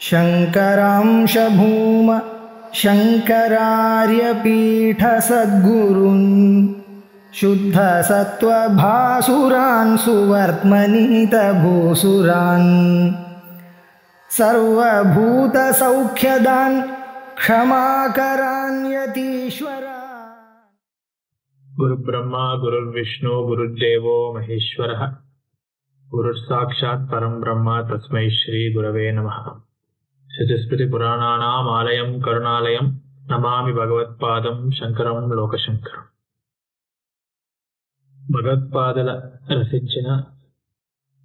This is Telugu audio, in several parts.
శంకరాంశ భూమ శంకరార్యపీఠ సద్గురున్ శుద్ధ సత్వభాసురాన్ సువర్త్మనీత భూసురాన్ సర్వభూత సౌఖ్యదాన్ క్షమాకరాన్యతీశ్వర. గురు బ్రహ్మ గురు విష్ణు గురుదేవో మహేశ్వర గురు సాక్షాత్ పరం బ్రహ్మ తస్మై శ్రీ గురవే నమః. శతస్మృతి పురాణానాం ఆలయం కరుణాలయం నమామి భగవత్పాదం శంకరం లోకశంకరం. భగవత్పాదల రచించిన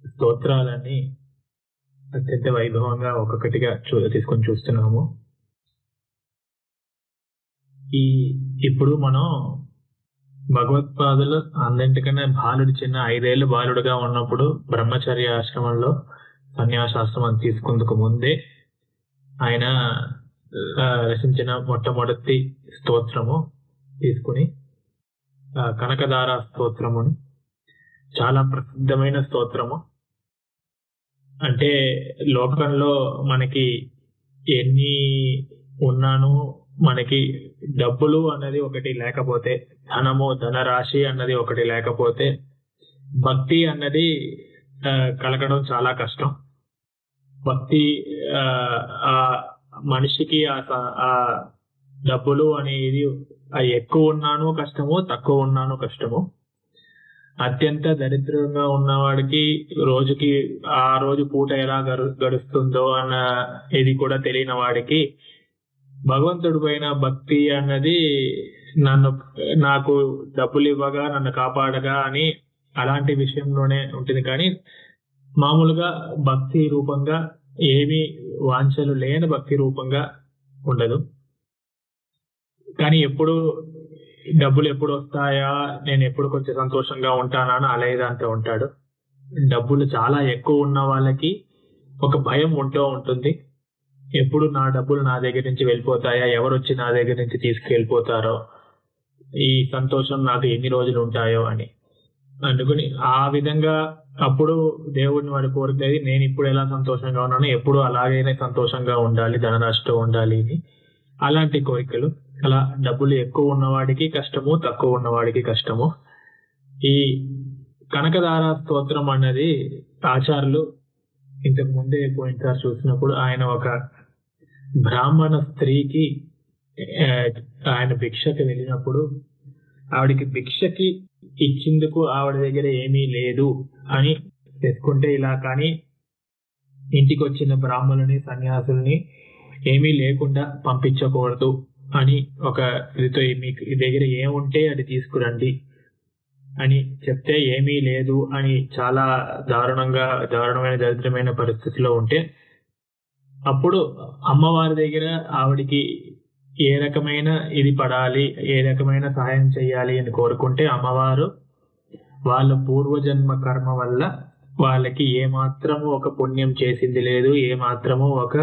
స్తోత్రాలన్నీ అత్యంత వైభవంగా ఒక్కొక్కటిగా తీసుకొని చూస్తున్నాము. ఇప్పుడు మనం భగవత్పాదులు అందరికన్నా బాలుడు చిన్న 5 ఏళ్ళు బాలుడుగా ఉన్నప్పుడు బ్రహ్మచర్య ఆశ్రమంలో సన్యాసాశ్రమం తీసుకుందుకు ముందే ఆయన రచించిన మొట్టమొదటి స్తోత్రము తీసుకుని కనకదార స్తోత్రము, చాలా ప్రసిద్ధమైన స్తోత్రము. అంటే లోకంలో మనకి ఎన్ని ఉన్నాను, మనకి డబ్బులు అన్నది ఒకటి లేకపోతే, ధనము ధనరాశి అన్నది ఒకటి లేకపోతే భక్తి అన్నది కలగడం చాలా కష్టం. భక్తి ఆ మనిషికి ఆ డబ్బులు అనేది ఎక్కువ ఉన్నాను కష్టము, తక్కువ ఉన్నాను కష్టము. అత్యంత దరిద్రంగా ఉన్నవాడికి రోజుకి ఆ రోజు పూట ఎలా గడుస్తుందో అన్న ఇది కూడా తెలియని వాడికి భగవంతుడి పైన భక్తి అన్నది నాకు డబ్బులు ఇవ్వగా నన్ను కాపాడగా అని అలాంటి విషయంలోనే ఉంటుంది. కానీ మామూలుగా భక్తి రూపంగా ఏమీ వాంఛలు లేని భక్తి రూపంగా ఉండదు. కానీ డబ్బులు ఎప్పుడు వస్తాయా, నేను ఎప్పుడు కొంచెం సంతోషంగా ఉంటానా అని అలేదంటే ఉంటాడు. డబ్బులు చాలా ఎక్కువ ఉన్న వాళ్ళకి ఒక భయం ఉంటూ ఉంటుంది. ఎప్పుడు నా డబ్బులు నా దగ్గర నుంచి వెళ్ళిపోతాయా, ఎవరు వచ్చి నా దగ్గర నుంచి తీసుకెళ్ళిపోతారో, ఈ సంతోషం నాకు ఎన్ని రోజులు ఉంటాయో అని అందుకని ఆ విధంగా అప్పుడు దేవుడిని వాడు కోరుకునేది, నేను ఇప్పుడు ఎలా సంతోషంగా ఉన్నానో ఎప్పుడు అలాగైనా సంతోషంగా ఉండాలి, ధనరాశితో ఉండాలి అని అలాంటి కోరికలు. అలా డబ్బులు ఎక్కువ ఉన్నవాడికి కష్టము, తక్కువ ఉన్నవాడికి కష్టము. ఈ కనకదార స్తోత్రం అన్నది ఆచార్యులు ఇంతకు ముందే పోయినసారి చూసినప్పుడు ఆయన ఒక బ్రాహ్మణ స్త్రీకి ఆయన భిక్షకి వెళ్ళినప్పుడు ఆవిడికి భిక్షకి ఇచ్చేందుకు ఆవిడ దగ్గర ఏమీ లేదు అని తెచ్చుకుంటే, ఇలా కానీ ఇంటికి వచ్చిన బ్రాహ్మణుని సన్యాసుల్ని ఏమీ లేకుండా పంపించకూడదు అని ఒక ఇదితో, మీకు దగ్గర ఏముంటే అది తీసుకురండి అని చెప్తే ఏమీ లేదు అని చాలా దారుణమైన దరిద్రమైన పరిస్థితిలో ఉంటే, అప్పుడు అమ్మవారి దగ్గర ఆవిడికి ఏ రకమైన ఇది పడాలి, ఏ రకమైన సహాయం చేయాలి అని కోరుకుంటే అమ్మవారు వాళ్ళ పూర్వజన్మ కర్మ వల్ల వాళ్ళకి ఏ మాత్రము ఒక పుణ్యం చేసింది లేదు, ఏ మాత్రము ఒక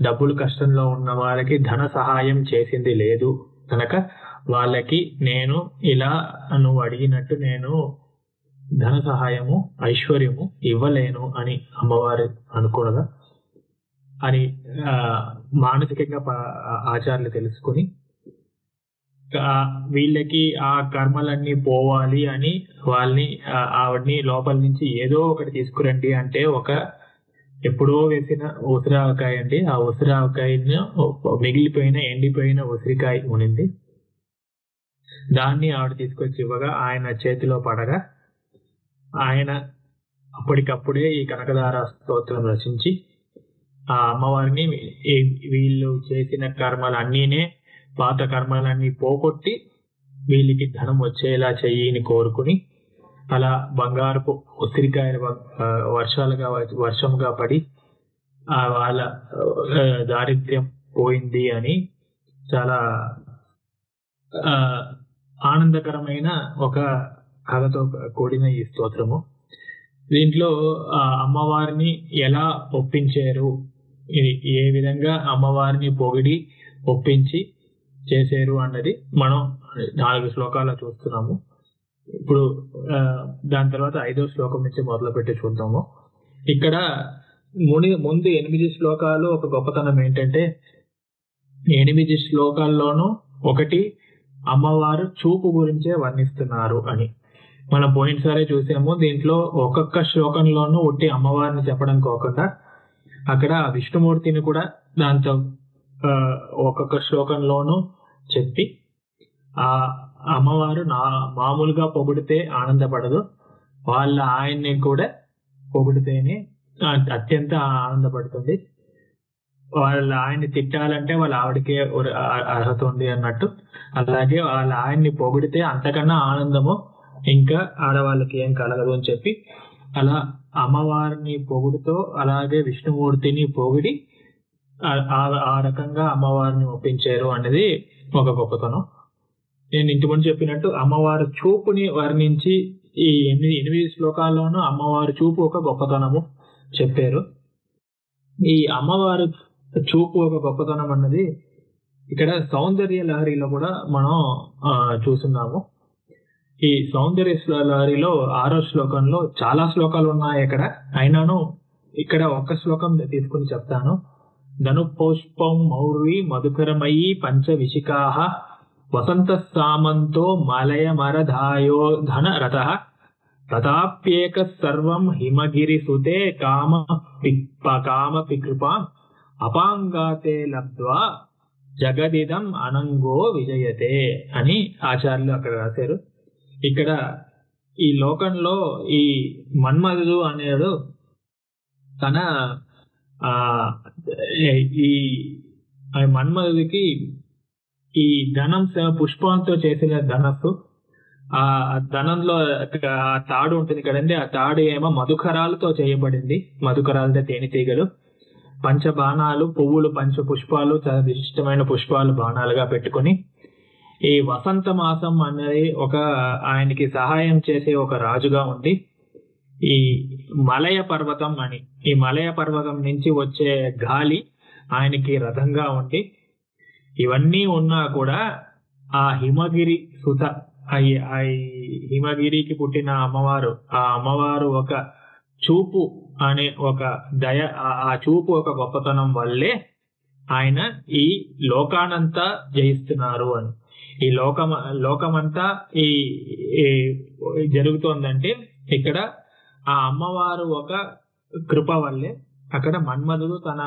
డబ్బులు కష్టంలో ఉన్న వాళ్ళకి ధన సహాయం చేసింది లేదు కనుక వాళ్ళకి నేను ఇలా నువ్వు అడిగినట్టు నేను ధన సహాయము ఐశ్వర్యము ఇవ్వలేను అని అమ్మవారు అనుకోగా అని మానసికంగా ఆచార్యులు తెలుసుకుని వీళ్ళకి ఆ కర్మలన్నీ పోవాలి అని ఆవిడ్ని లోపల నుంచి ఏదో ఒకటి తీసుకురండి అంటే ఒక ఎప్పుడో వేసిన ఉసిరావకాయ అండి. ఆ ఉసిరావకాయను మిగిలిపోయిన ఎండిపోయిన ఉసిరికాయ ఉనింది, దాన్ని ఆవిడ తీసుకొచ్చి ఇవ్వగా ఆయన చేతిలో పడగా ఆయన అప్పటికప్పుడే ఈ కనకదార స్తోత్రం రచించి ఆ అమ్మవారిని వీళ్ళు చేసిన కర్మలన్నీనే, పాత కర్మలన్నీ పోగొట్టి వీళ్ళకి ధనం వచ్చేలా చెయ్యిని కోరుకుని అలా బంగారపు ఉసిరికాయలు వర్షంగా పడి వాళ్ళ దారిద్ర్యం పోయింది అని చాలా ఆనందకరమైన ఒక కథతో కూడిన ఈ స్తోత్రము. దీంట్లో అమ్మవారిని ఎలా ఒప్పించారు, ఏ విధంగా అమ్మవారిని పొగిడి ఒప్పించి చేశారు అన్నది మనం 4 శ్లోకాలు చూస్తున్నాము. ఇప్పుడు దాని తర్వాత 5వ శ్లోకం నుంచి మొదలు పెట్టి చూద్దాము. ఇక్కడ ముందు 8 శ్లోకాలు ఒక గొప్పతనం ఏంటంటే 8 శ్లోకాల్లోనూ ఒకటి అమ్మవారు చూపు గురించే వర్ణిస్తున్నారు అని మనం పోయినసారి చూసాము. దీంట్లో ఒక్కొక్క శ్లోకంలోనూ ఒట్టి అమ్మవారిని చెప్పడం కాకుండా అక్కడ విష్ణుమూర్తిని కూడా దాంతో ఒక్కొక్క శ్లోకంలోనూ చెప్పి ఆ అమ్మవారు మామూలుగా పొగిడితే ఆనందపడదు, వాళ్ళ ఆయన్ని కూడా పొగిడితేనే అత్యంత ఆనందపడుతుంది. వాళ్ళ ఆయన్ని తిట్టాలంటే వాళ్ళ ఆవిడకే అర్హత ఉంది అన్నట్టు, అలాగే వాళ్ళ ఆయన్ని పొగిడితే అంతకన్నా ఆనందము ఇంకా ఆడవాళ్ళకి ఏం కలగదు అని చెప్పి అలా అమ్మవారిని పొగుడుతో అలాగే విష్ణుమూర్తిని పొగిడి ఆ రకంగా అమ్మవారిని ఒప్పించారు అనేది ఒక గొప్పతనం. నేను ఇంతకుముందు చెప్పినట్టు అమ్మవారి చూపుని వర్ణించి ఈ 8 శ్లోకాల్లోనూ అమ్మవారి చూపు ఒక గొప్పతనము చెప్పారు. ఈ అమ్మవారు చూపు ఒక గొప్పతనం అన్నది ఇక్కడ సౌందర్య లహరిలో కూడా మనం చూస్తున్నాము. ఈ సౌందర్య లహరిలో 6వ శ్లోకంలో చాలా శ్లోకాలు ఉన్నాయి ఇక్కడ, అయినాను ఇక్కడ ఒక్క శ్లోకం తీసుకుని చెప్తాను. ధను పుష్పం మౌర్వి మధుకరమయీ పంచ విశికాః వసంత సామంతో మలయమరధాయో ధన రథః తథాప్యేక సర్వం హిమగిరి సుతే కామ పికృపా అపాంగాతే లబ్ధ్వా జగదిదం అనంగో విజయతే అని ఆచార్యులు అక్కడ రాశారు. ఇక్కడ ఈ లోకంలో ఈ మన్మధుడు అనేడు తన ఈ మన్మధుడికి ఈ ధనం పుష్పంతో చేసిన ధనస్సు, ఆ ధనంలో తాడు ఉంటుంది కదండి, ఆ తాడు ఏమో మధుకరాలతో చేయబడింది. మధుకరాలతో తేనెటీగలు, పంచబాణాలు పువ్వులు, పుష్పాలు, చాలా విశిష్టమైన పుష్పాలు బాణాలుగా పెట్టుకుని ఈ వసంత మాసం అనేది ఒక ఆయనకి సహాయం చేసే ఒక రాజుగా ఉండి ఈ మలయ పర్వతం అని, ఈ మలయ పర్వతం నుంచి వచ్చే గాలి ఆయనకి రథంగా ఉండి ఇవన్నీ ఉన్నా కూడా ఆ హిమగిరి సుత హిమగిరికి పుట్టిన అమ్మవారు, ఆ అమ్మవారు ఒక చూపు అనే ఒక దయ, ఆ చూపు ఒక గొప్పతనం వల్లే ఆయన ఈ లోకానంతా జయిస్తున్నారు అని. ఈ లోకమంతా ఈ జరుగుతోందంటే ఇక్కడ ఆ అమ్మవారు ఒక కృప వల్లే అక్కడ మన్మధుడు తన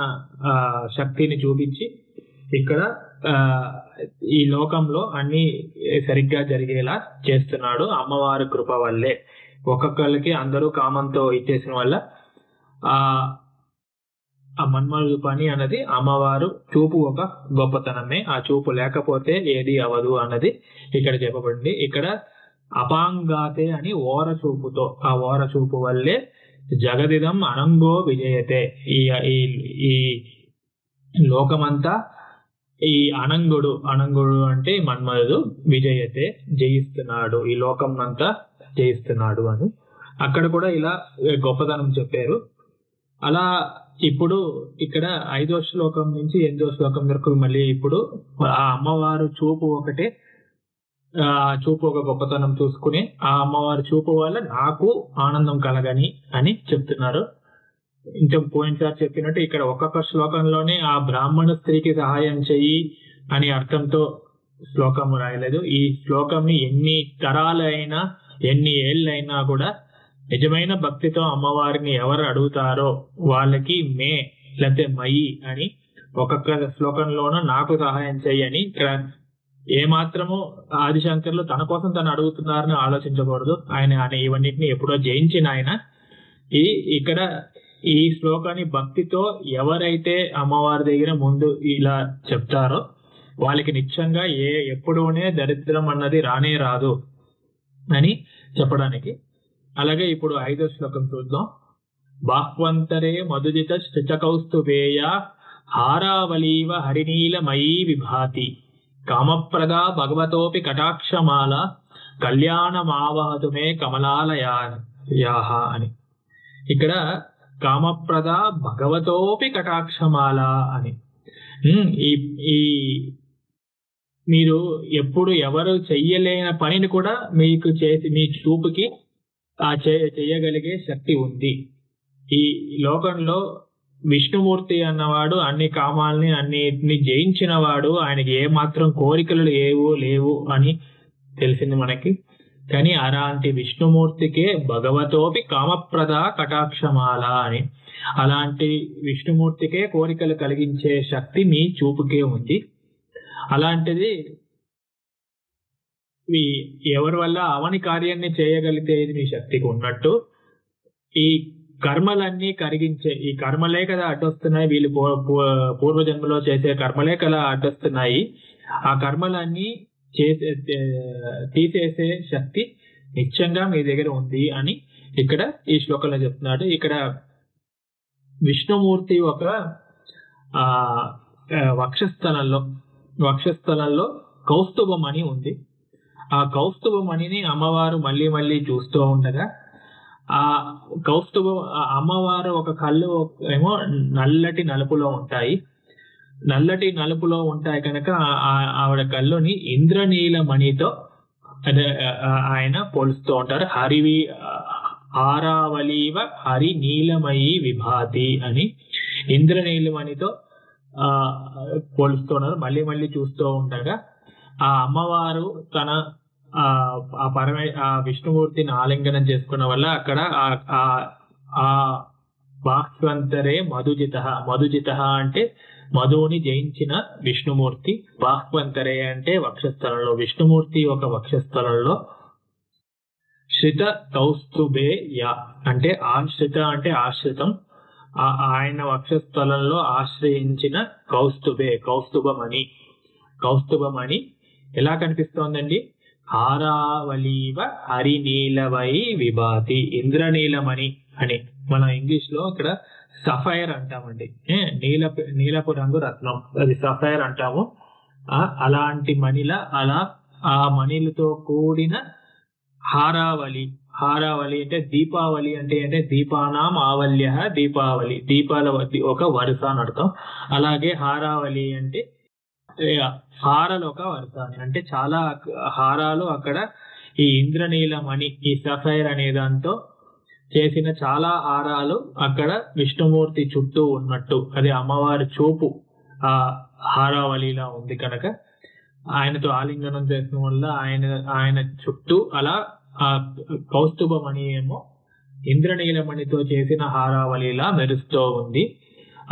శక్తిని చూపించి ఇక్కడ ఈ లోకంలో అన్ని సరిగ్గా జరిగేలా చేస్తున్నాడు. అమ్మవారి కృప వల్లే ఒక్కొక్కరికి అందరూ కామంతో ఇచ్చేసిన వల్ల ఆ మన్మధుడు పని అన్నది అమ్మవారు చూపు ఒక గొప్పతనమే. ఆ చూపు లేకపోతే ఏది అవదు అన్నది ఇక్కడ చెప్పబడింది. ఇక్కడ అపాంగాతే అని ఓర చూపుతో, ఆ ఓర చూపు వల్లే జగదిదం అనంగో విజయతే, ఈ లోకమంతా ఈ అనంగుడు అంటే మన్మధుడు విజయతే జయిస్తున్నాడు, ఈ లోకం అంతా జయిస్తున్నాడు అని అక్కడ కూడా ఇలా గొప్పతనం చెప్పారు. అలా ఇప్పుడు ఇక్కడ 5వ శ్లోకం నుంచి 8వ శ్లోకం వరకు మళ్ళీ ఇప్పుడు ఆ అమ్మవారు చూపు ఒకటే, ఆ చూపు ఒక గొప్పతనం చూసుకుని ఆ అమ్మవారి చూపు వల్ల నాకు ఆనందం కలగని అని చెప్తున్నారు. ఇంకా పోయినసారి చెప్పినట్టు ఇక్కడ ఒక్కొక్క శ్లోకంలోనే ఆ బ్రాహ్మణ స్త్రీకి సహాయం చెయ్యి అని అర్థంతో శ్లోకం రాయలేదు. ఈ శ్లోకంని ఎన్ని తరాలైనా ఎన్ని ఏళ్ళైనా కూడా నిజమైన భక్తితో అమ్మవారిని ఎవరు అడుగుతారో వాళ్ళకి మే లేకపోతే మయి అని ఒక్కొక్క శ్లోకంలోనూ నాకు సహాయం చెయ్యని ఏమాత్రము ఆదిశంకర్లు తన కోసం తను అడుగుతున్నారని ఆలోచించకూడదు. ఆయన ఇవన్నిటిని ఎప్పుడో జయించిన ఆయన ఇక్కడ ఈ శ్లోకాన్ని భక్తితో ఎవరైతే అమ్మవారి దగ్గర ముందు ఇలా చెప్తారో వాళ్ళకి నిశ్చయంగా ఎప్పుడూనే దరిద్రం అన్నది రానే రాదు అని చెప్పడానికి. అలాగే ఇప్పుడు 5వ శ్లోకం చూద్దాం. బాహ్వంతరే మధుజిత శృచకౌస్తుభేయ హారావలీవ హరినీలమయీ విభాతి కామప్రదా భగవతోపి కటాక్షమాల కళ్యాణమావహతు మే కమలాలయాః అని. ఇక్కడ కామప్రద భగవతోపి కటాక్షమాల అని ఈ మీరు ఎప్పుడు ఎవరు చెయ్యలేని పనిని కూడా మీకు చేసి మీ చూపుకి చేయగలిగే శక్తి ఉంది. ఈ లోకంలో విష్ణుమూర్తి అన్నవాడు అన్ని కామాల్ని అన్నిటిని జయించిన వాడు, ఆయనకి ఏ మాత్రం కోరికలు లేవు అని తెలిసింది మనకి. కానీ అలాంటి విష్ణుమూర్తికే భగవతోపి కామప్రద కటాక్షమాల అని, అలాంటి విష్ణుమూర్తికే కోరికలు కలిగించే శక్తి మీ చూపుకే ఉంది. అలాంటిది ఎవరి వల్ల అవని కార్యాన్ని చేయగలిగితే ఇది మీ శక్తికి ఉన్నట్టు, ఈ కర్మలన్నీ కరిగించే, ఈ కర్మలే కదా అడ్డొస్తున్నాయి, వీళ్ళు పూర్వజన్మలో చేసే కర్మలే కదా అడ్డొస్తున్నాయి, ఆ కర్మలన్నీ తీసేసే శక్తి నిత్యంగా మీ దగ్గర ఉంది అని ఇక్కడ ఈ శ్లోకంలో చెప్తున్నాడు. ఇక్కడ విష్ణుమూర్తి ఒక వక్షస్థలంలో కౌస్తుభమణి ఉంది. ఆ కౌస్తుభమణిని అమ్మవారు మళ్ళీ మళ్ళీ చూస్తూ ఉండగా, ఆ అమ్మవారు ఒక కళ్ళు ఏమో నల్లటి నలుపులో ఉంటాయి కనుక ఆవిడ కళ్ళుని ఇంద్రనీలమణితో ఆయన పోలుస్తూ ఉంటారు. హారావలీవ హరి నీలమయి విభాతి అని ఇంద్రనీలమణితో పోలుస్తున్నారు. మళ్ళీ మళ్ళీ చూస్తూ ఉండగా ఆ అమ్మవారు తన ఆ విష్ణుమూర్తిని ఆలింగనం చేసుకున్న వల్ల అక్కడ ఆ బాహ్వంతరే మధుజిత అంటే మధువుని జయించిన విష్ణుమూర్తి, బాహ్వంతరే అంటే వక్షస్థలంలో, విష్ణుమూర్తి ఒక వక్షస్థలంలో శ్రిత కౌస్తుభే అంటే ఆశ్రిత అంటే ఆశ్రితం, ఆయన వక్షస్థలంలో ఆశ్రయించిన కౌస్తుభమణి ఎలా కనిపిస్తోందండి? హారావలీవ హరినీలవై విభాతి, ఇంద్రనీలమణి అని మన ఇంగ్లీష్ లో ఇక్కడ సఫైర్ అంటామండి. నీలపు రంగు రత్నం, అది సఫైర్ అంటాము. అలాంటి మణిల ఆ మణిలతో కూడిన హారావలి అంటే దీపావళి అంటే దీపానాం ఆవల్య దీపావళి, దీపాల ఒక వరుస అని అర్థం. అలాగే హారావలి అంటే హారాలు ఒక వరుస అంటే చాలా హారాలు అక్కడ ఈ ఇంద్రనీలమణి, ఈ సఫైర్ అనే దాంతో చేసిన చాలా హారాలు అక్కడ విష్ణుమూర్తి చుట్టూ ఉన్నట్టు, అది అమ్మవారి చూపు ఆ హారావలిలా ఉంది కనుక ఆయనతో ఆలింగనం చేసిన వల్ల ఆయన చుట్టూ అలా ఆ కౌస్తుభమణి ఏమో ఇంద్రనీలమణితో చేసిన హారావలిలా మెరుస్తూ ఉంది.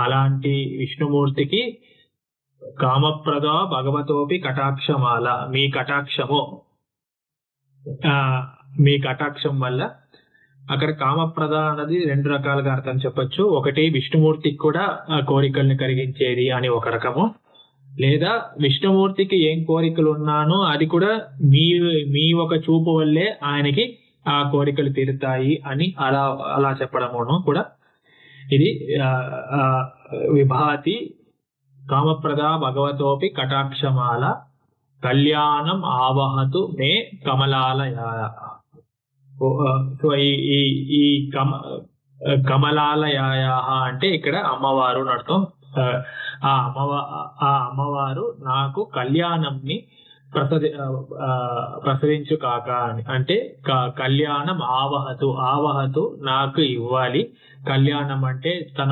అలాంటి విష్ణుమూర్తికి కామప్రద భగవతోపి కటాక్షమాల, మీ కటాక్షం వల్ల అక్కడ కామప్రద అన్నది రెండు రకాలుగా అర్థం చెప్పొచ్చు. ఒకటి విష్ణుమూర్తికి కూడా కోరికల్ని కలిగించేది అని ఒక రకము, లేదా విష్ణుమూర్తికి ఏం కోరికలు ఉన్నానో అది కూడా మీ ఒక చూపు వల్లే ఆయనకి ఆ కోరికలు తీరుతాయి అని అలా చెప్పడమును కూడా. ఇది విభాతి కామప్రద భగవతోపి కటాక్షమాల కళ్యాణం ఆవహతు మే కమలాలయ. సో ఈ కమలాలయ అంటే ఇక్కడ అమ్మవారు అర్థం. ఆ అమ్మవారు నాకు కళ్యాణంని ప్రసరించు కాక అని, అంటే కళ్యాణం ఆవహతు నాకు ఇవ్వాలి, కళ్యాణం అంటే తన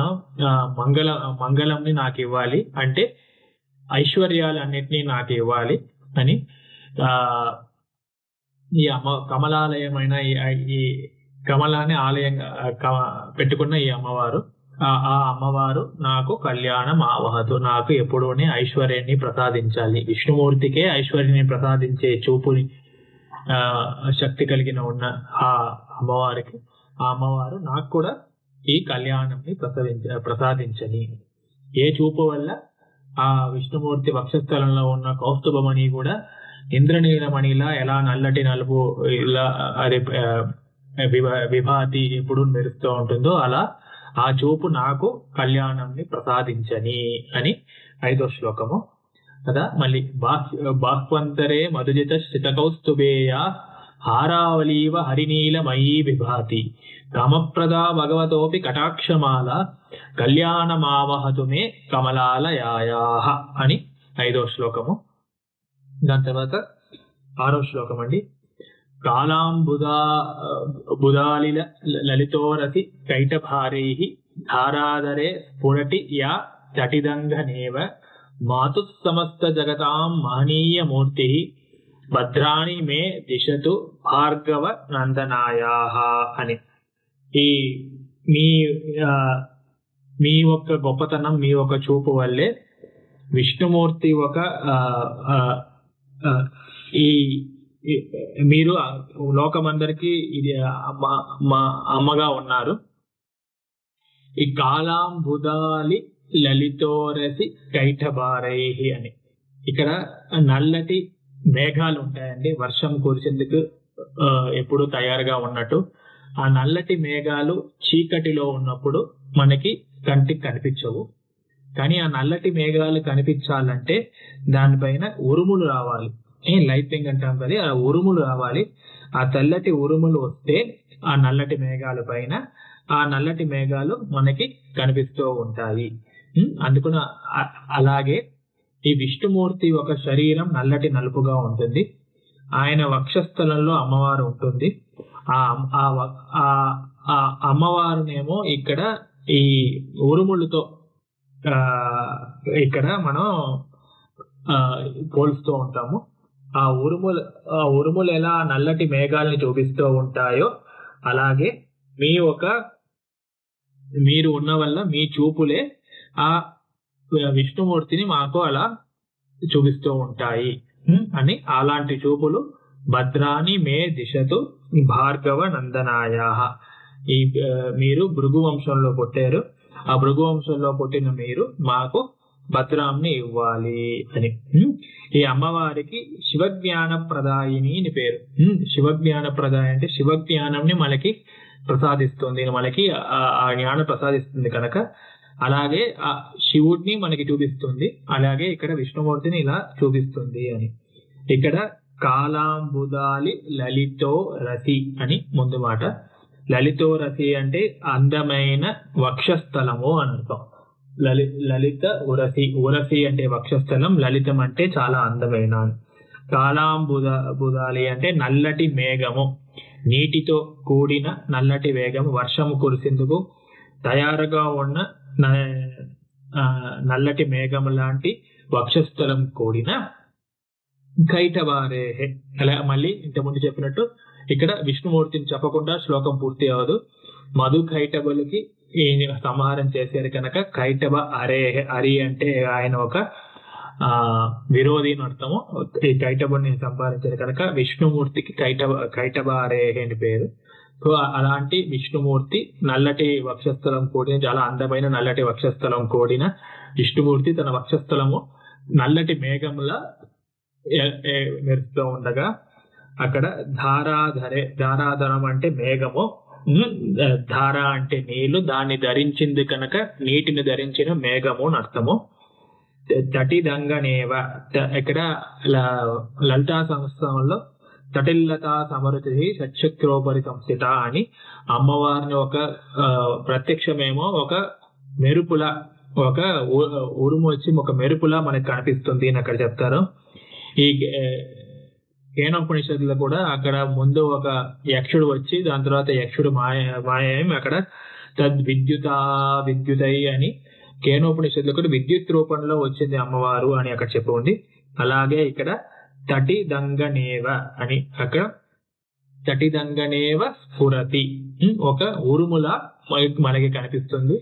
మంగళంని నాకు ఇవ్వాలి, అంటే ఐశ్వర్యాలన్నిటినీ నాకు ఇవ్వాలి అని ఈ కమలాలయమైన ఈ కమలాన్ని ఆలయంగా పెట్టుకున్న ఈ అమ్మవారు, ఆ అమ్మవారు నాకు కళ్యాణం ఆవహతు, నాకు ఎప్పుడూనే ఐశ్వర్యాన్ని ప్రసాదించాలి. విష్ణుమూర్తికే ఐశ్వర్యాన్ని ప్రసాదించే చూపుని శక్తి కలిగిన ఉన్న ఆ అమ్మవారికి, ఆ అమ్మవారు నాకు కూడా ఈ కళ్యాణంని ప్రసాదించని. ఏ చూపు వల్ల ఆ విష్ణుమూర్తి వక్షస్థలంలో ఉన్న కౌస్తుభమణి కూడా ఇంద్రనీలమణిలా ఎలా నల్లటి నలుపు ఇలా అది విభాతి ఎప్పుడు మెరుస్తూ ఉంటుందో అలా ఆ చూపు నాకు కళ్యాణంని ప్రసాదించని అని 5వ శ్లోకము కదా. మళ్ళీ బాహ్వంతరే మధుజిత శ్రితకౌస్తుభేయ హారావలీవ హరినీలమయీ విభాతి కామప్రదా భగవతోపి కటాక్షమాల కళ్యాణమావహతు మే కమలాలయాయాః అని 5వ శ్లోకము. దాని తర్వాత 6వ శ్లోకం అండి. కాలాంబుదాలిల లలితోరసి కైటభారైః ధారాధరే స్ఫురటి యా తటిదంగనేవ మాతు సమస్త జగతాం మహనీయ మూర్తి భద్రాణి మే దిశతు భార్గవ నందనాయాః అని. ఈ మీ మీ యొక్క గొప్పతనం, మీ యొక్క చూపు వల్లే విష్ణుమూర్తి ఒక ఈ మీరు లోకమందరికి ఇది అమ్మగా ఉన్నారు. ఈ కాలాంబుదాలి లలితోరసి కైఠభారైహి అని. ఇక్కడ నల్లటి మేఘాలు ఉంటాయండి, వర్షం కురిసేందుకు ఎప్పుడు తయారుగా ఉన్నట్టు. ఆ నల్లటి మేఘాలు చీకటిలో ఉన్నప్పుడు మనకి కంటికి కనిపించవు. కానీ ఆ నల్లటి మేఘాలు కనిపించాలంటే దానిపైన ఉరుములు రావాలి. లైటింగ్ అంటాం కదా, ఆ ఉరుములు రావాలి. ఆ తెల్లటి ఉరుములు వస్తే ఆ నల్లటి మేఘాల పైన ఆ నల్లటి మేఘాలు మనకి కనిపిస్తూ ఉంటాయి. అందుకని అలాగే ఈ విష్ణుమూర్తి ఒక శరీరం నల్లటి నలుపుగా ఉంటుంది. ఆయన వక్షస్థలంలో అమ్మవారు ఉంటుంది. ఆ అమ్మవారునేమో ఇక్కడ ఈ ఉరుములతో ఇక్కడ మనం పోల్స్తూ ఉంటాము. ఆ ఉరుములు ఎలా నల్లటి మేఘాలని చూపిస్తూ ఉంటాయో అలాగే మీరు ఉన్న వల్ల మీ చూపులే ఆ విష్ణుమూర్తిని మాకు అలా చూపిస్తూ ఉంటాయి అని. అలాంటి చూపులు భద్రాని మే దిశతు భార్గవ నందనాయాః. ఈ మీరు భృగు వంశంలో పుట్టారు, ఆ భృగు వంశంలో పుట్టిన మీరు మాకు భద్రాంని ఇవ్వాలి అని. ఈ అమ్మవారికి శివజ్ఞాన ప్రదాయిని అని పేరు. శివజ్ఞాన ప్రదాయ అంటే శివజ్ఞానంని మనకి ప్రసాదిస్తుంది, మనకి ఆ జ్ఞానం ప్రసాదిస్తుంది కనుక అలాగే ఆ శివుడిని మనకి చూపిస్తుంది. అలాగే ఇక్కడ విష్ణుమూర్తిని ఇలా చూపిస్తుంది అని. ఇక్కడ కాలాంబుదాలి లలితో రసి అని ముందు మాట. లలితో రసి అంటే అందమైన వక్షస్థలము అని అర్థం. లలిత ఉరసి అంటే వక్షస్థలం, లలితం అంటే చాలా అందమైన. కాలాంబుదాలి అంటే నల్లటి మేఘము, నీటితో కూడిన నల్లటి వేగము, వర్షము కురిసేందుకు తయారుగా ఉన్న నల్లటి మేఘము లాంటి వక్షస్థలం కూడిన కైటభారేహే. అలా మళ్ళీ ఇంతకుముందు చెప్పినట్టు ఇక్కడ విష్ణుమూర్తిని చెప్పకుండా శ్లోకం పూర్తి అవ్వదు. మధు కైటభులకి సంహారం చేశారు కనుక కైటభ అరేహే. అరి అంటే ఆయన ఒక విరోధి అని అర్థము. ఈ కైటభుని సంపాదించారు కనుక విష్ణుమూర్తికి కైటభ అరేహే అని పేరు. సో అలాంటి విష్ణుమూర్తి నల్లటి వక్షస్థలం కూడిన, చాలా అందమైన నల్లటి వక్షస్థలం కూడిన విష్ణుమూర్తి తన వక్షస్థలము నల్లటి మేఘంలా మెరుస్తూ ఉండగా అక్కడ ధారాధరం అంటే మేఘము, ధార అంటే నీళ్లు, దాన్ని ధరించింది కనుక నీటిని ధరించిన మేఘము అని అర్థము. తటిదంగనేవ ఇక్కడ లలితా సంస్థలో తటిల్లతా సమరుతి సచక్రోపరి సంస్థిత అని అమ్మవారిని ఒక ప్రత్యక్షమేమో ఒక మెరుపులా, ఒక ఉరుము వచ్చి ఒక మెరుపులా మనకు కనిపిస్తుంది అని అక్కడ చెప్తారు. ఈ కేనోపనిషత్తులో కూడా అక్కడ ముందు ఒక యక్షుడు వచ్చి దాని తర్వాత యక్షుడు మాయం అక్కడ విద్యుతై అని కేనోపనిషత్తులో కూడా విద్యుత్ రూపంలో వచ్చింది అమ్మవారు అని అక్కడ చెప్పి ఉంది. అలాగే ఇక్కడ తటిదంగనేవ అని అక్కడ తటిదంగనేవ స్ఫురతి ఒక ఉరుములా మనకి కనిపిస్తుంది.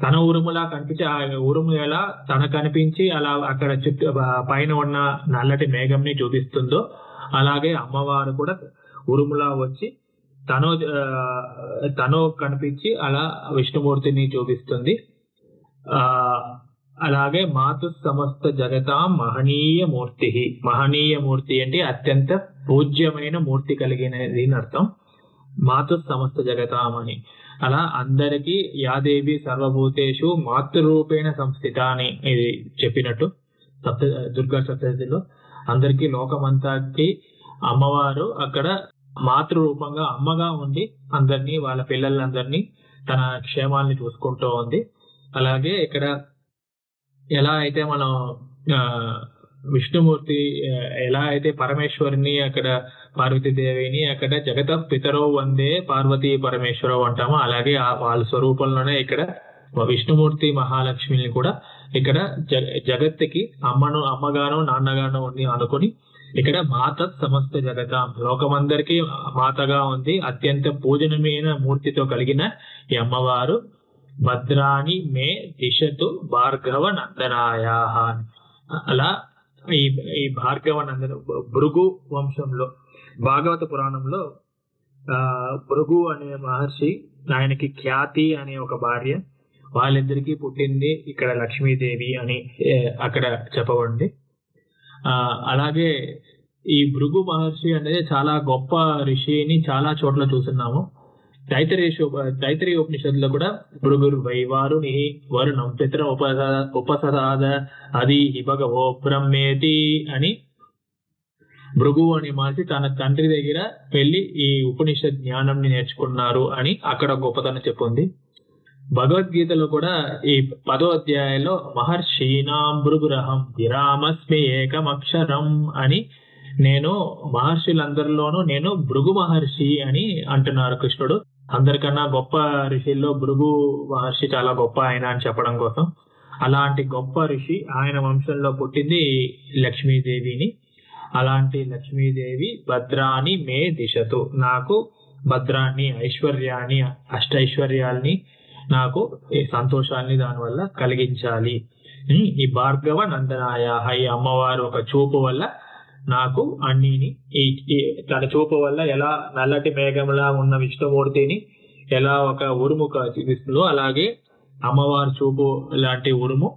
తన ఉరుములా కనిపించి ఆ ఉరుము ఎలా తన కనిపించి అలా అక్కడ చుట్టూ పైన ఉన్న నల్లటి మేఘంని చూపిస్తుందో అలాగే అమ్మవారు కూడా ఉరుములా వచ్చి తను కనిపించి అలా విష్ణుమూర్తిని చూపిస్తుంది. అలాగే మాతు సమస్త జగతాం మహనీయ మూర్తి. మహనీయ మూర్తి అంటే అత్యంత పూజ్యమైన మూర్తి కలిగినది అని అర్థం. మాతు సమస్త జగతాం అని అలా అందరికీ యాదేవి సర్వభూతేషు మాతృరూపేణ సంస్థిత అని ఇది చెప్పినట్టు దుర్గా సప్తశతిలో అందరికీ లోకమంతాకి అమ్మవారు అక్కడ మాతృరూపంగా అమ్మగా ఉండి అందరినీ వాళ్ళ పిల్లలందరినీ తన క్షేమాన్ని చూసుకుంటూ ఉంది. అలాగే ఇక్కడ ఎలా అయితే మనం విష్ణుమూర్తి ఎలా అయితే పరమేశ్వరిని అక్కడ పార్వతీదేవిని అక్కడ జగత పితరో వందే పార్వతీ పరమేశ్వరో అంటామో, అలాగే వాళ్ళ స్వరూపంలోనే ఇక్కడ విష్ణుమూర్తి మహాలక్ష్మిని కూడా ఇక్కడ జగత్తుకి అమ్మగానో నాన్నగానో ఉంది అనుకుని ఇక్కడ మాత సమస్త జగత, లోకమందరికీ మాతగా ఉంది. అత్యంత పూజనమైన మూర్తితో కలిగిన ఈ అమ్మవారు భద్రాని మే దిశతు భార్గవ నందనాయా. అలా ఈ భార్గవ నందన భృగు వంశంలో భాగవత పురాణంలో భృగు అనే మహర్షి, ఆయనకి ఖ్యాతి అనే ఒక భార్య, వాళ్ళిద్దరికీ పుట్టింది ఇక్కడ లక్ష్మీదేవి అని అక్కడ చెప్పబడింది. అలాగే ఈ భృగు మహర్షి అనేది చాలా గొప్ప ఋషిని చాలా చోట్ల చూస్తున్నాము. తైత్తరీయ ఉపనిషత్తులో కూడా భృగుర్ వైవారుని వరుణం పితర ఉపసదాద అది భగవో బ్రహ్మేతి అని భృగు అని మహర్షి తన తండ్రి దగ్గర వెళ్ళి ఈ ఉపనిషత్ జ్ఞానంని నేర్చుకున్నారు అని అక్కడ గొప్పతనం చెప్పింది. భగవద్గీతలో కూడా ఈ 10వ అధ్యాయంలో మహర్షీనాం భృగురహం విరామస్మి ఏకమక్షరం అని, నేను మహర్షులందరిలోనూ నేను భృగు మహర్షి అని అంటున్నారు కృష్ణుడు. అందరికన్నా గొప్ప ఋషుల్లో భృగు మహర్షి చాలా గొప్ప ఆయన అని చెప్పడం కోసం, అలాంటి గొప్ప ఋషి ఆయన వంశంలో పుట్టింది లక్ష్మీదేవిని. అలాంటి లక్ష్మీదేవి భద్రాని మే దిశతు, నాకు భద్రాన్ని ఐశ్వర్యాన్ని అష్టైశ్వర్యాల్ని నాకు ఈ సంతోషాన్ని దానివల్ల కలిగించాలి. ఈ భార్గవ నందనాయ, ఈ అమ్మవారు ఒక చూపు వల్ల నాకు అన్నిని, తన చూపు వల్ల ఎలా నల్లటి మేఘంలా ఉన్న విష్ణుమూర్తిని ఎలా ఒక ఉరుము చూపిస్తుందో, అలాగే అమ్మవారి చూపు లాంటి ఉరుము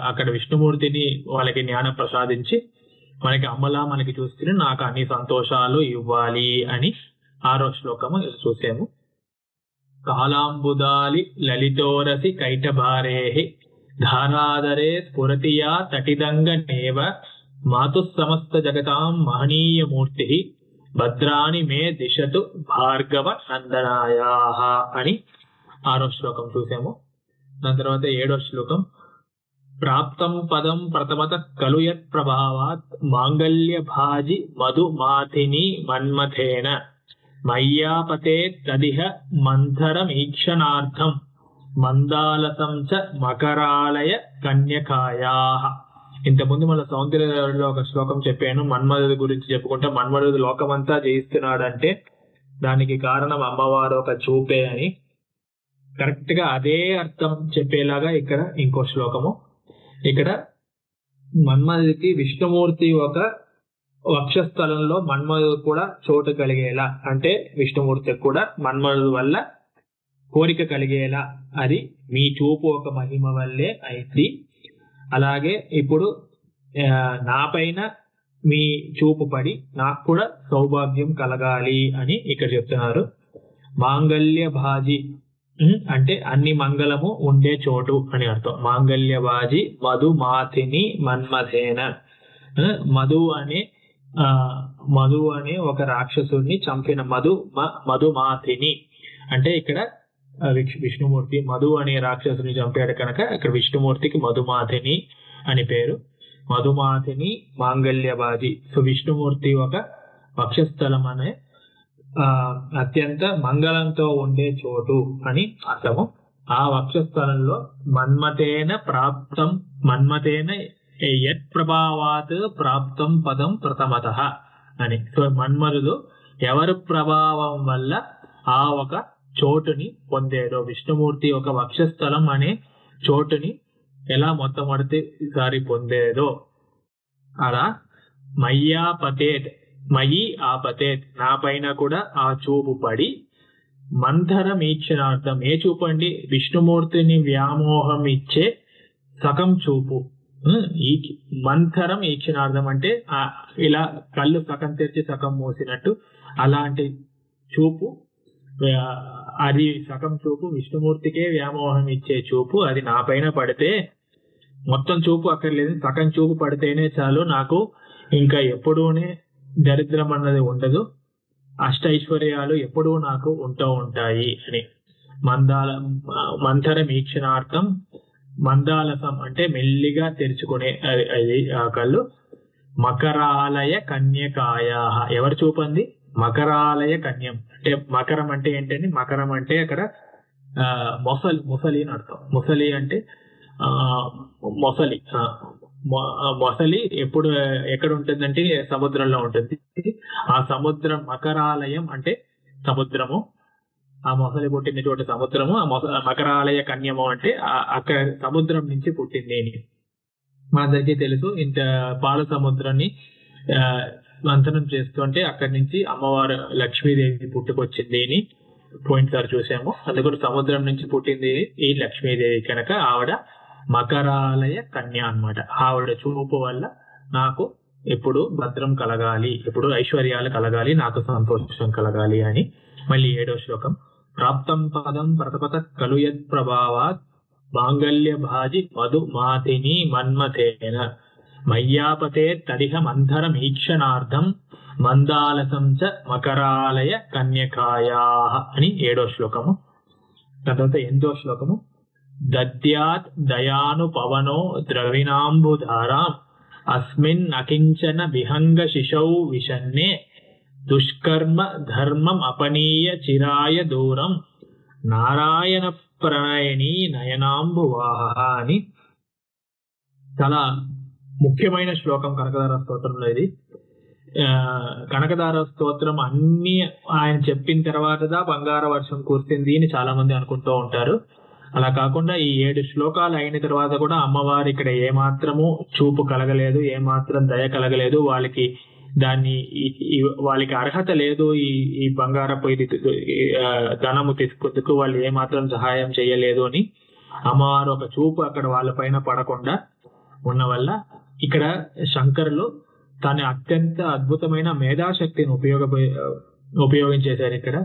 అక్కడ విష్ణుమూర్తిని వాళ్ళకి జ్ఞానం ప్రసాదించి మనకి అమ్మలా మనకి చూస్తే నాకు అన్ని సంతోషాలు ఇవ్వాలి అని 6వ శ్లోకము చూసాము. కాలాంబుదాలి లలితోరసి కైటభారేహి ధారాదరే స్ఫురతియా తటిదంగనేవ మాతు సమస్త జగతాం మహనీయమూర్తి భద్రాని మే దిశతు భార్గవ నందనాయా అని 6వ శ్లోకం చూసాము. దాని తర్వాత 7వ శ్లోకం ప్రాప్తం పదం ప్రథమత కలు యత్ ప్రభావాత్ మాంగళ్య భాజి మధు మాథిని మన్మథేన మయ్యాపతే తదిహ మంథరమీక్షణార్థం మందాలసం చ మకరాలయ కన్యకాయా. ఇంతకుముందు మన సౌందర్యంలో ఒక శ్లోకం చెప్పాను, మన్మధుడి గురించి చెప్పుకుంటే మన్మధుడు లోకమంతా జయిస్తున్నాడంటే దానికి కారణం అమ్మవారు ఒక చూపే అని. కరెక్ట్ గా అదే అర్థం చెప్పేలాగా ఇక్కడ ఇంకో శ్లోకము. ఇక్కడ మన్మధుడికి విష్ణుమూర్తి ఒక వక్షస్థలంలో మన్మధుడు కూడా చోటు కలిగేలా, అంటే విష్ణుమూర్తికి కూడా మన్మధుడు వల్ల కోరిక కలిగేలా అది మీ చూపు ఒక మహిమ వల్లే అయింది. అలాగే ఇప్పుడు నా పైన మీ చూపు పడి నాకు కూడా సౌభాగ్యం కలగాలి అని ఇక్కడ చెప్తున్నారు. మాంగళ్య భాజి అంటే అన్ని మంగళము ఉండే చోటు అని అర్థం. మాంగళ్య భాజి మధు మాథిని మన్మథేన. మధు అనే ఒక రాక్షసుడిని చంపిన మధుమాథిని అంటే ఇక్కడ విష్ణుమూర్తి మధు అనే రాక్షసుని చంపాడు కనుక ఇక్కడ విష్ణుమూర్తికి మధుమాథిని అని పేరు. మధుమాథిని మాంగళ్యబాజి. సో విష్ణుమూర్తి ఒక వక్షస్థలం అనే అత్యంత మంగళంతో ఉండే చోటు అని అర్థము. ఆ వక్షస్థలంలో మన్మథేన ప్రాప్తం మన్మథేన యత్ ప్రభావాత్ ప్రాప్తం పదం ప్రథమతః అని. సో మన్మధుడు ఎవరి ప్రభావం వల్ల ఆ ఒక చోటుని పొందేదో, విష్ణుమూర్తి ఒక వక్షస్థలం అనే చోటుని ఎలా మొట్టమొదటిసారి పొందేదో అలా మయ్యాపతేత్ మయి ఆపతేత్ నా పైన కూడా ఆ చూపు పడి మంథరమీక్షణార్థం. ఏ చూపు అండి? విష్ణుమూర్తిని వ్యామోహం ఇచ్చే సగం చూపు. ఈ మంథరం ఈక్షణార్థం అంటే ఇలా కళ్ళు సగం తెరిచి సగం మూసినట్టు అలాంటి చూపు. అది సగం చూపు విష్ణుమూర్తికే వ్యామోహం ఇచ్చే చూపు. అది నా పైన పడితే మొత్తం చూపు అక్కర్లేదు, సగం చూపు పడితేనే చాలు, నాకు ఇంకా ఎప్పుడూనే దరిద్రం అన్నది ఉండదు, అష్టైశ్వర్యాలు ఎప్పుడూ నాకు ఉంటూ ఉంటాయి అని. మంథరం ఈక్షణార్థం మందాలసం అంటే మెల్లిగా తెరుచుకునే అది ఆ కళ్ళు. మకరాలయ కన్యకాయ, ఎవరు చూపంది? మకరాలయ కన్యం అంటే మకరం అంటే ఏంటండి? మకరం అంటే అక్కడ మొసలి అని అర్థం. మొసలి అంటే మొసలి. మొసలి ఎక్కడ ఉంటుందంటే సముద్రంలో ఉంటుంది. ఆ సముద్రం, మకరాలయం అంటే సముద్రము, ఆ మొసలి పుట్టిన చోట సముద్రము. ఆ మకరాలయ కన్యము అంటే అక్కడ సముద్రం నుంచి పుట్టింది అని మనందరికీ తెలుసు. ఇంత పాల సముద్రాన్ని మంథనం చేస్తుంటే అక్కడి నుంచి అమ్మవారు లక్ష్మీదేవి పుట్టుకొచ్చింది అని పోయినసారి చూసాము. అందుకని సముద్రం నుంచి పుట్టింది ఈ లక్ష్మీదేవి కనుక ఆవిడ మకరాలయ కన్య అన్నమాట. ఆవిడ చూపు వల్ల నాకు ఎప్పుడు భద్రం కలగాలి, ఎప్పుడు ఐశ్వర్యాలు కలగాలి, నాకు సంతోషం కలగాలి అని. మళ్ళీ 7వ శ్లోకం. ప్రాప్తం పదం ప్రతపత కలుయత్ ప్రభావాత్ మాంగళ్య భాజి మధు మాతిని మన్మథేన మయ్యాపతే తడిహ మంథరమీక్షణార్థం మందాలసం చ మకరాలయ కన్యకాయా అని 7వ శ్లోకము. తర్వాత 8వ శ్లోకము. దద్యాత్ దయాను పవనో ద్రవిణాంబుధారాం అస్మిన్ అకించన విహంగ శిశౌ విషన్నే దుష్కర్మ ధర్మం అపనీయ చిరాయ దూరం నారాయణ ప్రణయని నయనాంబువాహ అని చాలా ముఖ్యమైన శ్లోకం కనకదార స్తోత్రంలో ఇది. కనకదార స్తోత్రం అన్ని ఆయన చెప్పిన తర్వాత బంగార వర్షం కురిసింది అని చాలా మంది అనుకుంటూ ఉంటారు. అలా కాకుండా ఈ 7 శ్లోకాలు అయిన తర్వాత కూడా అమ్మవారు ఇక్కడ ఏమాత్రము చూపు కలగలేదు, ఏమాత్రం దయ కలగలేదు. వాళ్ళకి అర్హత లేదు ఈ బంగారపు ఇది ధనము తీసుకుందుకు వాళ్ళు ఏమాత్రం సహాయం చేయలేదు అని అమ్మవారు ఒక చూపు అక్కడ వాళ్ళ పైన పడకుండా ఉన్న వల్ల ఇక్కడ శంకరులు తన అత్యంత అద్భుతమైన మేధాశక్తిని ఉపయోగించేశారు. ఇక్కడ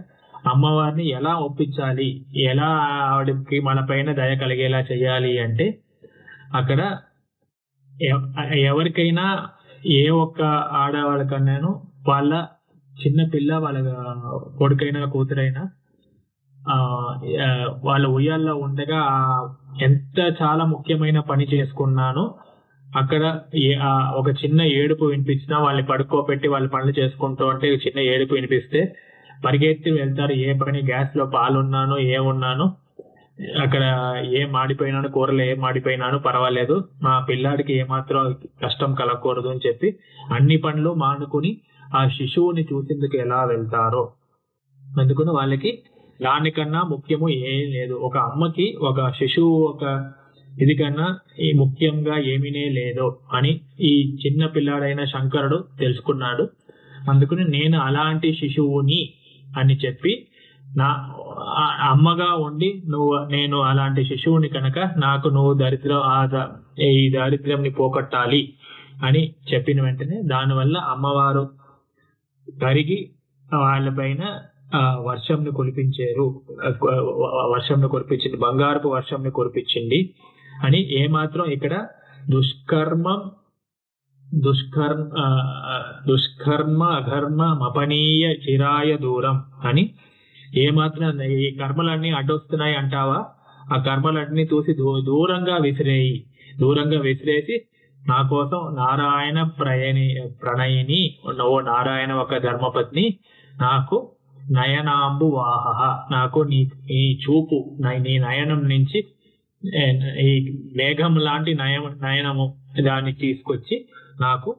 అమ్మవారిని ఎలా ఒప్పించాలి, ఎలా ఆవిడకి మన పైన దయ కలిగేలా చేయాలి అంటే అక్కడ ఎవరికైనా ఏ ఒక్క ఆడవాళ్ళకన్నాను వాళ్ళ చిన్న పిల్ల, వాళ్ళ కొడుకైనా కూతురైనా వాళ్ళ ఉయ్యాల్లో ఉండగా ఎంత చాలా ముఖ్యమైన పని చేసుకున్నాను అక్కడ ఒక చిన్న ఏడుపు వినిపించినా వాళ్ళని పడుకోబెట్టి వాళ్ళ పనులు చేసుకుంటూ ఉంటే చిన్న ఏడుపు వినిపిస్తే పరిగెత్తి వెళ్తారు. ఏ పని, గ్యాస్ లో పాలున్నాను, ఏమున్నాను, అక్కడ ఏం మాడిపోయినాను, కూరలు ఏం మాడిపోయినాను పర్వాలేదు, మా పిల్లాడికి ఏమాత్రం కష్టం కలగకూడదు అని చెప్పి అన్ని పనులు మానుకుని ఆ శిశువుని చూసేందుకు ఎలా వెళ్తారో. అందుకని వాళ్ళకి దానికన్నా ముఖ్యము ఏం లేదు. ఒక అమ్మకి ఒక శిశువు ఒక ఇది కన్నా ఈ ముఖ్యంగా ఏమీనే లేదు అని ఈ చిన్న పిల్లాడైన శంకరుడు తెలుసుకున్నాడు. అందుకని నేను అలాంటి శిశువుని అని చెప్పి నా అమ్మగా ఉండి నేను అలాంటి శిశువుని కనుక నాకు నువ్వు ఈ దారిద్ర్యంని పోగొట్టాలి అని చెప్పిన వెంటనే దానివల్ల అమ్మవారు కరిగి వాళ్ళపైన వర్షంని కురిపించారు. వర్షంని కురిపించింది, బంగారపు వర్షంని కురిపించింది అని ఏమాత్రం ఇక్కడ దుష్కర్మ అఘర్మ మపనీయ చిరాయ దూరం అని ఏమాత్రం ఈ కర్మలన్నీ అడ్డొస్తున్నాయి అంటావా, ఆ కర్మలన్నీ చూసి దూరంగా విసిరేసి నా కోసం నారాయణ ప్రణయిని ఓ నారాయణ ఒక ధర్మపత్ని నాకు నయనాంబు వాహ, నాకు నీ చూపు నీ నయనం నుంచి ఈ మేఘం లాంటి నయనము దాన్ని తీసుకొచ్చి నాకు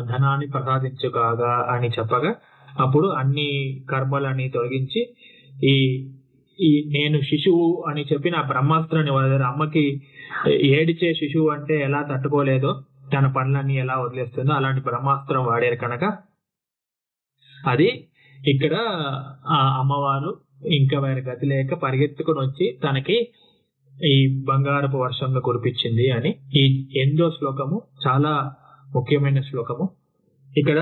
ధనాన్ని ప్రసాదించుగాగా అని చెప్పగా అప్పుడు అన్ని కర్మలని తొలగించి ఈ నేను శిశువు అని చెప్పి నా బ్రహ్మాస్త్రాన్ని వదిలేరు. అమ్మకి ఏడిచే శిశువు అంటే ఎలా తట్టుకోలేదో, తన పనులన్నీ ఎలా వదిలేస్తుందో అలాంటి బ్రహ్మాస్త్రం వాడారు కనుక అది ఇక్కడ ఆ అమ్మవారు ఇంకా వేరే గతి లేక పరిగెత్తుకుని వచ్చి తనకి ఈ బంగారపు వర్షంలో కురిపించింది అని. ఈ 8వ శ్లోకము చాలా ముఖ్యమైన శ్లోకము. ఇక్కడ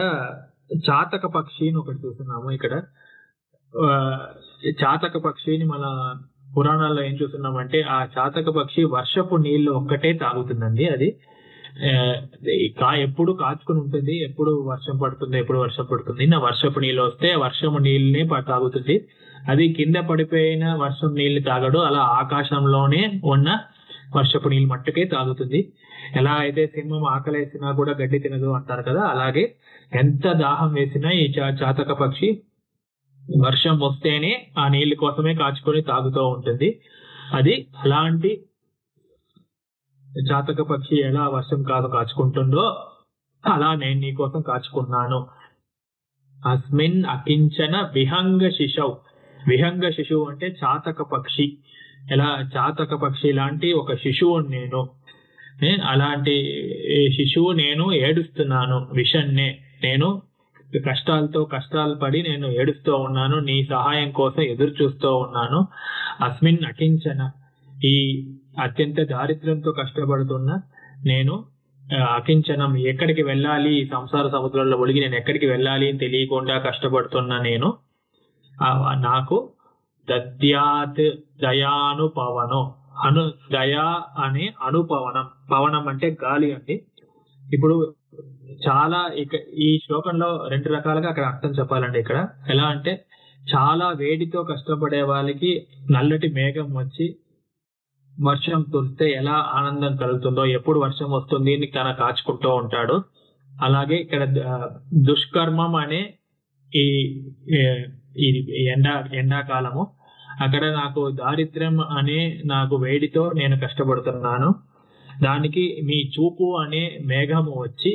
చాతక పక్షిని ఒకటి చూస్తున్నాము. ఇక్కడ చాతక పక్షిని మన పురాణాల్లో ఏం చూస్తున్నామంటే ఆ చాతక పక్షి వర్షపు నీళ్లు ఒక్కటే తాగుతుందండి. అది ఎప్పుడు కాచుకుని ఉంటుంది, ఎప్పుడు వర్షం పడుతుంది నా వర్షపు నీళ్ళు వస్తే వర్షపు నీళ్ళని తాగుతుంది. అది కింద పడిపోయిన వర్షం నీళ్లు తాగడు, అలా ఆకాశంలోనే ఉన్న వర్షపు నీళ్ళు మట్టుకే తాగుతుంది. ఎలా అయితే సింహం ఆకలేసినా కూడా గడ్డి తినదు అంటారు కదా, అలాగే ఎంత దాహం వేసినా ఈ చాతక పక్షి వర్షం వస్తేనే ఆ నీళ్ళ కోసమే కాచుకొని తాగుతూ ఉంటుంది. అది అలాంటి చాతక పక్షి ఎలా వర్షం కాచుకుంటుందో అలా నేను నీ కోసం కాచుకున్నాను. అస్మిన్ అకించన విహంగ శిశౌ. విహంగ శిశువు అంటే చాతక పక్షి. ఎలా చాతక పక్షి లాంటి ఒక శిశువు నేను, అలాంటి శిశువు నేను ఏడుస్తున్నాను. విషన్నే నేను కష్టాలు పడి నేను ఏడుస్తూ ఉన్నాను, నీ సహాయం కోసం ఎదురు చూస్తూ ఉన్నాను. అస్మిన్ అకించన, ఈ అత్యంత దారిద్ర్యంతో కష్టపడుతున్న నేను అకించనం, ఎక్కడికి వెళ్ళాలి, ఈ సంసార సముద్రంలో ఒలిగి నేను ఎక్కడికి వెళ్ళాలి అని తెలియకుండా కష్టపడుతున్నా నేను. నాకు దద్యాత్ దయానుపవనం, దయా అనే అనుపవనం, పవనం అంటే గాలి అండి. ఇప్పుడు చాలా ఈ శ్లోకంలో 2 రకాలుగా అక్కడ అర్థం చెప్పాలండి. ఇక్కడ ఎలా అంటే చాలా వేడితో కష్టపడే వాళ్ళకి నల్లటి మేఘం వచ్చి వర్షం కురిస్తే ఎలా ఆనందం కలుగుతుందో, ఎప్పుడు వర్షం వస్తుంది అని తన కాచుకుంటూ ఉంటాడు. అలాగే ఇక్కడ దుష్కర్మం అనే ఈ ఎండాకాలము, అక్కడ నాకు దారిద్ర్యం అనే నాకు వేడితో నేను కష్టపడుతున్నాను. దానికి మీ చూపు అనే మేఘము వచ్చి,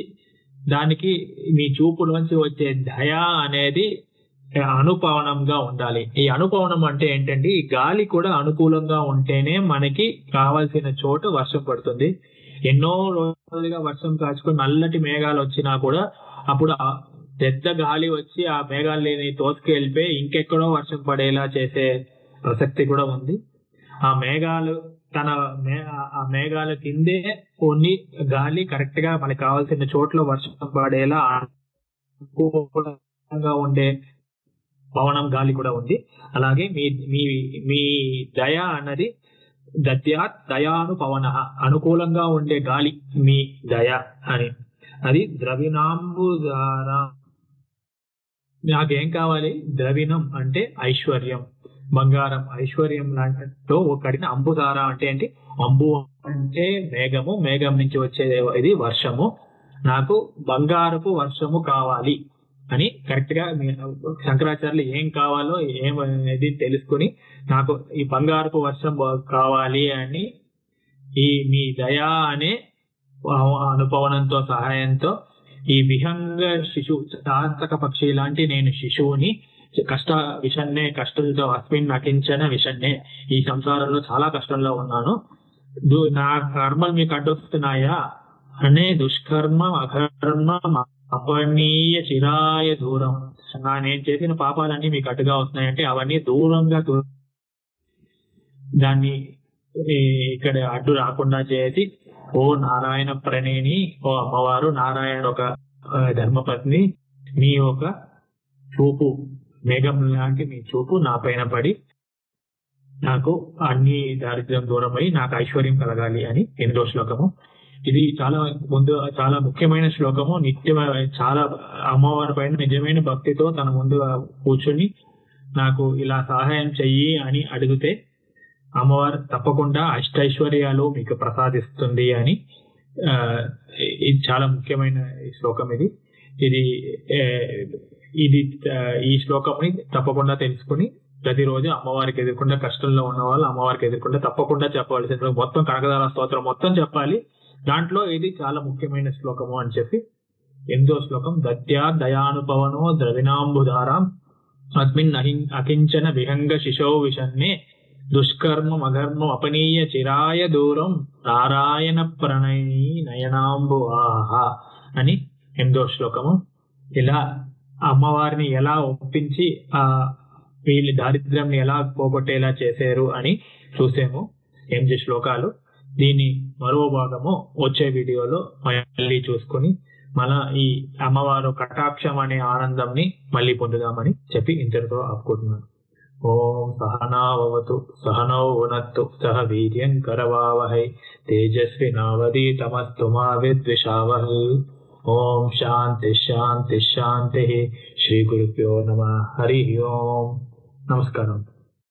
దానికి మీ చూపులోంచి వచ్చే దయ అనేది అనుపవనంగా ఉండాలి. ఈ అనుపవనం అంటే ఏంటంటే ఈ గాలి కూడా అనుకూలంగా ఉంటేనే మనకి కావాల్సిన చోటు వర్షం పడుతుంది. ఎన్నో రోజులుగా వర్షం కాచుకొని నల్లటి మేఘాలు వచ్చినా కూడా అప్పుడు పెద్ద గాలి వచ్చి ఆ మేఘాలని తోసుకెళ్ళిపోయి ఇంకెక్కడో వర్షం పడేలా చేసే ప్రసక్తి కూడా ఉంది. ఆ మేఘాల కిందే కొన్ని గాలి కరెక్ట్ గా మనకి కావాల్సిన చోట్ల వర్షం పడేలా అనుకూలంగా ఉండే పవనం గాలి కూడా ఉంది. అలాగే మీ దయ అన్నది దయాను పవన, అనుకూలంగా ఉండే గాలి మీ దయ అని. అది ద్రవిణాంబుధార. నాకేం కావాలి? ద్రవిణం అంటే ఐశ్వర్యం, బంగారం, ఐశ్వర్యం లాంటితో కడిన అంబుధార అంటే ఏంటి? అంబు అంటే మేఘము, మేఘం నుంచి వచ్చే ఇది వర్షము. నాకు బంగారపు వర్షము కావాలి అని కరెక్ట్ గా శంకరాచార్యులు ఏం కావాలో ఏమనేది తెలుసుకుని నాకు ఈ బంగారపు వర్షం కావాలి అని ఈ మీ దయా అనే అనుపవనంతో సహాయంతో ఈ విహంగ శిశువు, చాతక పక్షి లాంటి నేను శిశువుని విషన్నే కష్టంతో అస్మిన్ నటించిన విషన్నే, ఈ సంసారంలో చాలా కష్టంలో ఉన్నాను. నా కర్మలు మీకు అడ్డొస్తున్నాయా అనే దుష్కర్మ అకర్మ అపనీయ చిరాయ దూరం. నేను చేసిన పాపాలన్నీ మీకు అడ్డుగా వస్తున్నాయంటే అవన్నీ దూరంగా దాన్ని ఇక్కడ అడ్డు రాకుండా చేసి, ఓ నారాయణ ప్రణేని, ఓ అమ్మవారు నారాయణ ఒక ధర్మపత్ని, మీ ఒక చూపు మేఘం లాంటి మీ చూపు నా పైన పడి నాకు అన్ని దారిద్ర్యం దూరమై నాకు ఐశ్వర్యం కలగాలి అని 8వ శ్లోకము. ఇది చాలా ముఖ్యమైన శ్లోకము. చాలా అమ్మవారి పైన నిజమైన భక్తితో తన ముందు కూర్చుని నాకు ఇలా సహాయం చెయ్యి అని అడిగితే అమ్మవారు తప్పకుండా అష్టైశ్వర్యాలు మీకు ప్రసాదిస్తుంది అని. ఇది చాలా ముఖ్యమైన శ్లోకం. ఈ శ్లోకంని తప్పకుండా తెలుసుకుని ప్రతిరోజు అమ్మవారికి ఎదుర్కొంటే, కష్టంలో ఉన్న వాళ్ళు అమ్మవారికి ఎదుర్కొంటే తప్పకుండా చెప్పవలసిన మొత్తం కనకదార స్తోత్రం మొత్తం చెప్పాలి. దాంట్లో ఇది చాలా ముఖ్యమైన శ్లోకము అని చెప్పి 8వ శ్లోకం. దత్యా దయానుపవనో ద్రవిణాంబుధారాం అస్మిన్ అకించన విహంగ శిశో విషన్నే దుష్కర్మ అధర్మం అపనీయ చిరాయ దూరం నారాయణ ప్రణయీ నయనాంబు ఆహా అని 8వ శ్లోకము. ఇలా అమ్మవారిని ఎలా ఒప్పించి వీళ్ళ దారిద్ర్యంని ఎలా పోగొట్టేలా చేశారు అని చూసాము 8 శ్లోకాలు. దీని మరో భాగము వచ్చే వీడియోలో మళ్ళీ చూసుకుని మన ఈ అమ్మవారు కటాక్షం అనే ఆనందంని మళ్ళీ పొందుదామని చెప్పి ఇంతటితో ఆపుకుంటున్నాను. ఓం సహనావతు సహనౌ భునత్తు సహ వీర్యం కరవావహై తేజస్వినావధీతమస్తు మా విద్విషావహై. ఓం శాంతి శాంతి శాంతి. శ్రీ గురుభ్యో నమః. హరి ఓం. నమస్కారం.